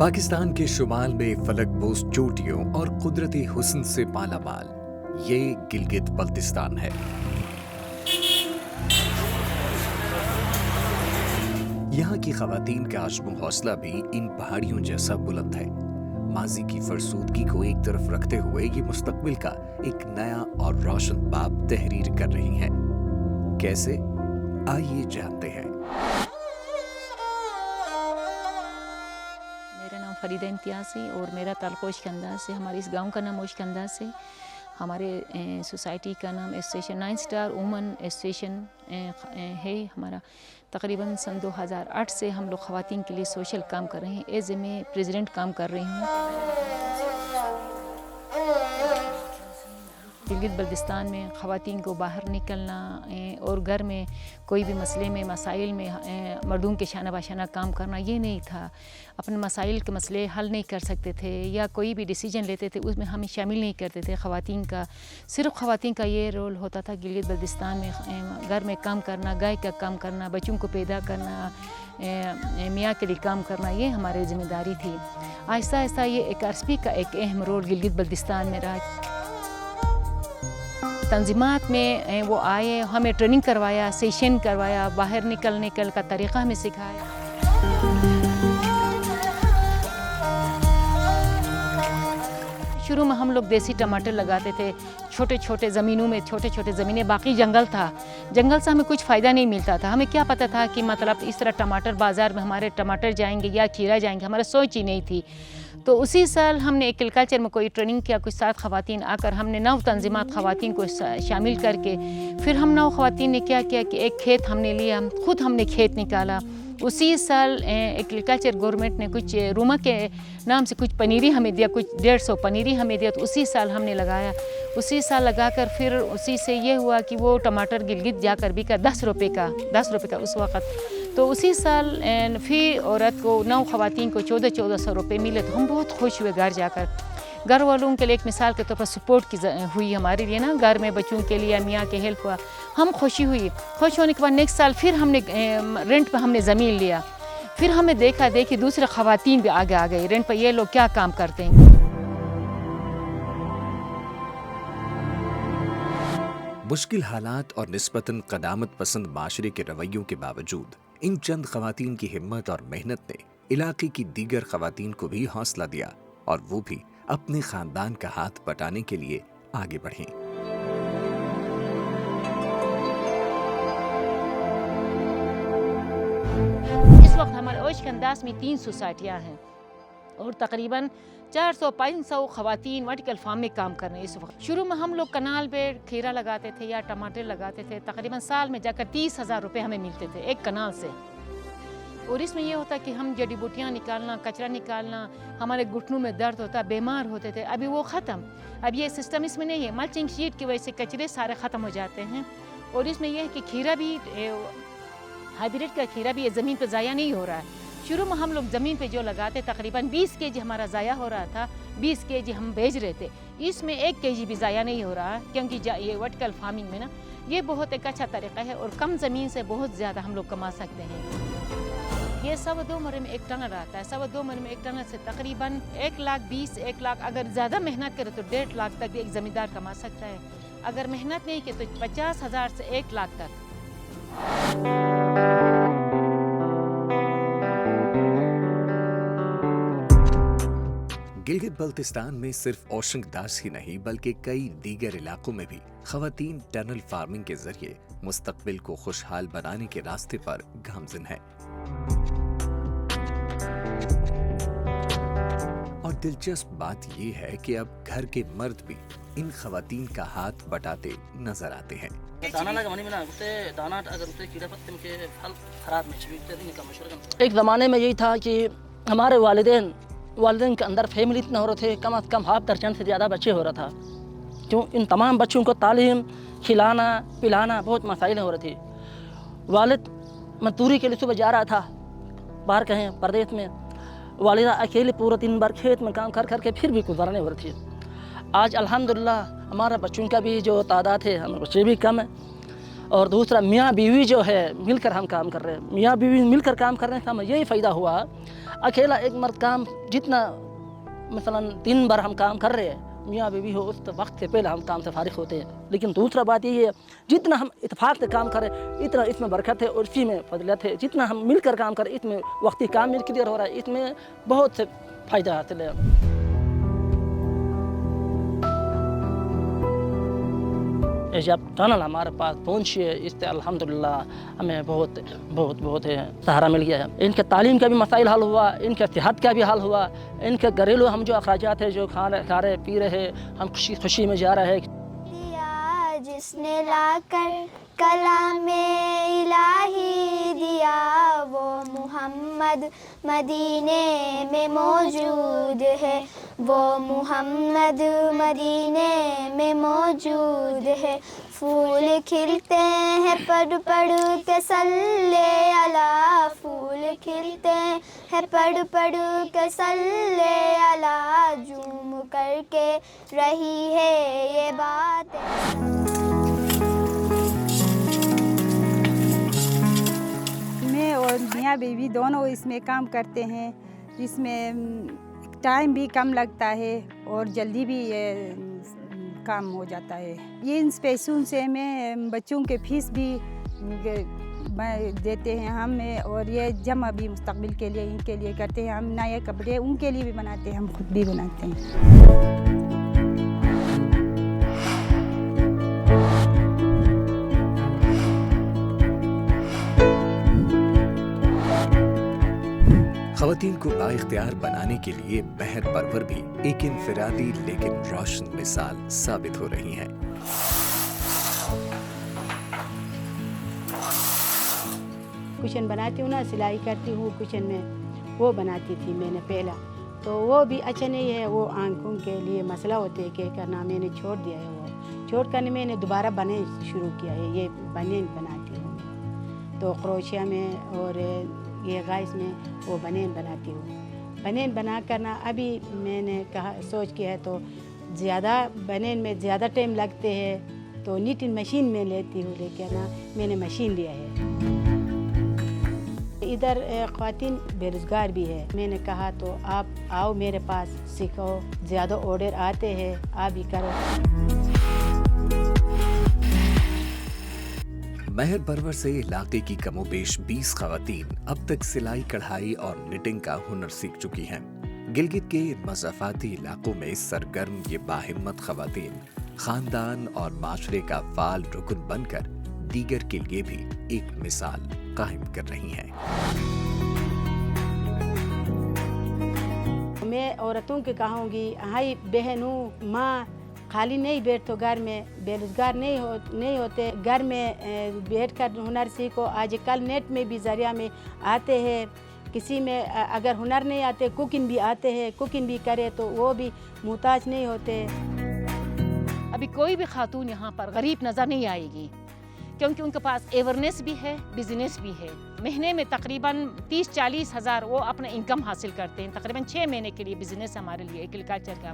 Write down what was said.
पाकिस्तान के शुमाल में फलकबोस चोटियों और कुदरती हुस्न से मालामाल ये गिलगित बल्तिस्तान है। यहाँ की खवातीन का आज़्म हौसला भी इन पहाड़ियों जैसा बुलंद है। माजी की फरसूदगी को एक तरफ रखते हुए ये मुस्तकबिल का एक नया और रोशन बाब तहरीर कर रही हैं। कैसे? आइए जानते हैं। मेरा नाम फरीदा इम्तियाज़ी और मेरा ताल्लुक़ ओशकंदा से, हमारे इस गांव का नाम ओशकंदा से, हमारे सोसाइटी का नाम एसोसिएशन 9 स्टार वुमन एसोसिएशन है हमारा। तकरीबन सन 2008 से हम लोग ख़वातीन के लिए सोशल काम कर रहे हैं। एज मैं प्रेसिडेंट काम कर रही हूँ। गिलगित बल्तिस्तान में ख़वातीन को बाहर निकलना और घर में कोई भी मसले में मसाइल में मर्दों के शाना बाशाना काम करना ये नहीं था। अपने मसाइल के मसले हल नहीं कर सकते थे या कोई भी डिसीजन लेते थे उसमें हमें शामिल नहीं करते थे। ख़वातीन का सिर्फ ख़वातीन का ये रोल होता था गिलगित बल्तिस्तान में घर में काम करना, गाय का काम करना, बच्चों को पैदा करना, मियाँ के लिए काम करना, ये हमारी ज़िम्मेदारी थी। आहिस्ता आहिस्ता ये एक आरएसपी का एक अहम रोल गिलगित बल्तिस्तान में रहा। तंजीमात में वो आए, हमें ट्रेनिंग करवाया, सेशन करवाया, बाहर निकलने का तरीक़ा हमें सिखाया। शुरू में हम लोग देसी टमाटर लगाते थे, छोटे छोटे ज़मीनों में, छोटे छोटे ज़मीनें, बाकी जंगल था। जंगल से हमें कुछ फ़ायदा नहीं मिलता था। हमें क्या पता था कि मतलब इस तरह टमाटर बाज़ार में हमारे टमाटर जाएंगे या खीरा जाएंगे, हमारा सोच ही नहीं थी। तो उसी साल हमने एग्रीकल्चर में कोई ट्रेनिंग किया, कुछ 7 ख़वातीन आकर हमने 9 तंजीमात ख़वातीन को शामिल करके फिर हम 9 ख़वातीन ने क्या किया कि एक खेत हमने लिया, खुद हमने खेत निकाला। उसी साल एग्रीकल्चर गवर्नमेंट ने कुछ रूमा के नाम से कुछ पनीरी हमें दिया, कुछ 150 पनीरी हमें दिया। तो उसी साल हमने लगाया। उसी साल लगाकर फिर उसी से ये हुआ कि वो टमाटर गिलगित जाकर बिका 10 रुपये का उस वक़्त। तो उसी साल फी औरत को 9 ख़वातीन को 1400 रुपये मिले। तो हम बहुत खुश हुए घर जाकर। घर वालों के लिए एक मिसाल के तौर पर सपोर्ट की हुई हमारे लिए ना, घर में बच्चों के लिए मियाँ के हेल्प हुआ, हम खुशी हुई। खुश होने के बाद नेक्स्ट साल फिर हमने रेंट पर हमने ज़मीन लिया। फिर हमें देखी दूसरे ख़वातीन भी आगे आ गई रेंट पर, ये लोग क्या काम करते हैं। मुश्किल हालात और निस्बतन क़दामत पसंद माशरे के रवैयों के बावजूद इन चंद ख़वातीन की हिम्मत और मेहनत ने इलाके की दीगर ख़वातीन को भी हौसला दिया और वो भी अपने ख़ानदान का हाथ बटाने के लिए आगे बढ़ीं। इस वक्त हमारे ओशकंदास में 3 सोसाइटियाँ हैं और तकरीबन 400-500 ख़वातीन वर्टिकल फार्म में काम कर रहे हैं इस वक्त। शुरू में हम लोग कनाल पे खीरा लगाते थे या टमाटर लगाते थे। तकरीबन साल में जाकर 30,000 रुपये हमें मिलते थे एक कनाल से। और इसमें ये होता कि हम जड़ी बूटियाँ निकालना, कचरा निकालना, हमारे घुटनों में दर्द होता, बीमार होते थे। अभी वो ख़त्म। अब ये सिस्टम इसमें नहीं है। मल्चिंग शीट की वजह से कचरे सारे ख़त्म हो जाते हैं। और इसमें यह है कि खीरा भी हाइब्रिड का खीरा भी ज़मीन पर ज़ाया नहीं हो रहा है। शुरू में हम लोग ज़मीन पे जो लगाते तकरीबन 20 केजी हमारा ज़ाया हो रहा था, 20 केजी हम बेच रहे थे। इसमें 1 केजी भी ज़ाया नहीं हो रहा, क्योंकि ये वर्टिकल फार्मिंग में ना ये बहुत एक अच्छा तरीक़ा है और कम ज़मीन से बहुत ज़्यादा हम लोग कमा सकते हैं। ये 2.25 मरे में 1 टन रहता है। 2.25 मरे में 1 टन से तकरीबन 1,20,000 1 लाख, अगर ज़्यादा मेहनत करे तो 1.5 लाख तक भी एक ज़मींदार कमा सकता है। अगर मेहनत नहीं की तो 50,000 से 1 लाख तक। गिलगित बल्तिस्तान में सिर्फ ओशकंदास ही नहीं बल्कि कई दीगर इलाकों में भी ख़वातीन टनल फार्मिंग के जरिए मुस्तकबिल को खुशहाल बनाने के रास्ते पर गामज़िन है। और दिलचस्प बात यह है कि अब घर के मर्द भी इन ख़वातीन का हाथ बटाते नजर आते हैं। एक ज़माने में यही था कि हमारे वालिदैन के अंदर फैमिली इतना हो रहे थे, कम अज़ कम 1/2 दर्जन से ज़्यादा बच्चे हो रहा था। क्यों? इन तमाम बच्चों को तालीम, खिलाना, पिलाना बहुत मसाइल हो रही थी। वालिद मजदूरी के लिए सुबह जा रहा था बाहर कहीं परदेश में, वालिदा अकेले पूरा दिन भर खेत में काम कर करके फिर भी गुजारने हो रही थी। आज अल्हम्दुलिल्लाह हमारा बच्चों का भी जो तादाद है, हमारे बच्चे भी कम है اور دوسرا میاں بیوی جو ہے مل کر ہم کام کر رہے ہیں. میاں بیوی مل کر کام کرنے کا ہمیں یہی فائدہ ہوا. اکیلا ایک مرد کام جتنا مثلا دن بھر ہم کام کر رہے ہیں, میاں بیوی ہو اس وقت سے پہلے ہم کام سے فارغ ہوتے ہیں. لیکن دوسرا بات یہ ہے جتنا ہم اتفاق سے کام کریں اتنا اس میں برکت ہے اور اسی میں فضیلت ہے. جتنا ہم مل کر کام کریں اس میں وقتی کام مل کلیئر ہو رہا ہے, اس میں بہت سے فائدہ حاصل ہے. جب ٹنل ہمارے پاس پہنچی ہے اس سے الحمدللہ ہمیں بہت بہت بہت سہارا مل گیا ہے. ان کے تعلیم کا بھی مسائل حل ہوا, ان کے صحت کا بھی حل ہوا, ان کے گھریلو ہم جو اخراجات ہیں جو کھا رہے پی رہے ہم خوشی میں جا رہے ہیں. جس نے لا کر کلام الہی دیا وہ محمد مدینے میں موجود ہے, وہ محمد مدینے میں موجود ہے. پھول کھلتے ہیں پڑھ پڑھ کے صلی علی, پھول کھلتے ہیں پڑھ پڑھ کے صلی علی, جھوم کر کے رہی ہے یہ بات. میں اور میاں بیوی دونوں اس میں کام کرتے ہیں. اس میں ٹائم بھی کم لگتا ہے اور جلدی بھی کام ہو جاتا ہے. یہ ان پیسوں سے میں بچوں کے فیس بھی دیتے ہیں ہمیں, اور یہ جمع بھی مستقبل کے لیے ان کے لیے کرتے ہیں. ہم نئے کپڑے ان کے لیے بھی بناتے ہیں, ہم خود بھی بناتے ہیں. خواتین کو بااختیار بنانے کے لیے مہر پرور بھی ایک انفرادی لیکن روشن مثال ثابت ہو رہی ہیں. کشن بناتی ہوں نا, سلائی کرتی ہوں کشن میں, وہ بناتی تھی میں نے پہلا, تو وہ بھی اچھا نہیں ہے. وہ آنکھوں کے لیے مسئلہ ہوتے کہ کرنا, میں نے چھوڑ دیا ہے. وہ چھوڑ کر میں نے دوبارہ بنے شروع کیا ہے. یہ بنین بناتی ہوں میں, تو کروشیا میں اور یہ غائز میں وہ بنین بناتی ہوں. بنین بنا کرنا ابھی میں نے کہا سوچ کیا ہے تو زیادہ بنین میں زیادہ ٹائم لگتے ہیں تو نیٹنگ مشین میں لیتی ہوں, لیکن میں نے مشین لیا ہے. ادھر خواتین بے روزگار بھی ہے. میں نے کہا تو آپ آؤ میرے پاس سیکھو, زیادہ آرڈر آتے ہیں, آپ بھی کرو. مہر پرور سے علاقے کی کم و بیش 20 خواتین اب تک سلائی کڑھائی اور نٹنگ کا ہنر سیکھ چکی ہیں. گلگت کے مضافاتی علاقوں میں سرگرم یہ باہمت خواتین خاندان اور معاشرے کا فعال رکن بن کر دیگر کے لیے بھی ایک مثال قائم کر رہی ہیں. میں عورتوں کے کہوں گی, ہائی بہنوں ماں خالی نہیں بیٹھو گھر میں, بے روزگار نہیں ہوتے. گھر میں بیٹھ کر ہنر سیکھو. آج کل نیٹ میں بھی ذریعہ میں آتے ہیں, کسی میں اگر ہنر نہیں آتے کوکنگ بھی آتے ہیں, کوکنگ بھی کرے تو وہ بھی محتاج نہیں ہوتے. ابھی کوئی بھی خاتون یہاں پر غریب نظر نہیں آئے گی, کیونکہ ان کے پاس ایورنیس بھی ہے, بزنس بھی ہے. مہینے میں تقریباً 30-40 ہزار وہ اپنا انکم حاصل کرتے ہیں. تقریباً 6 مہینے کے لیے بزنس ہمارے لیے ایگریکلچر کا.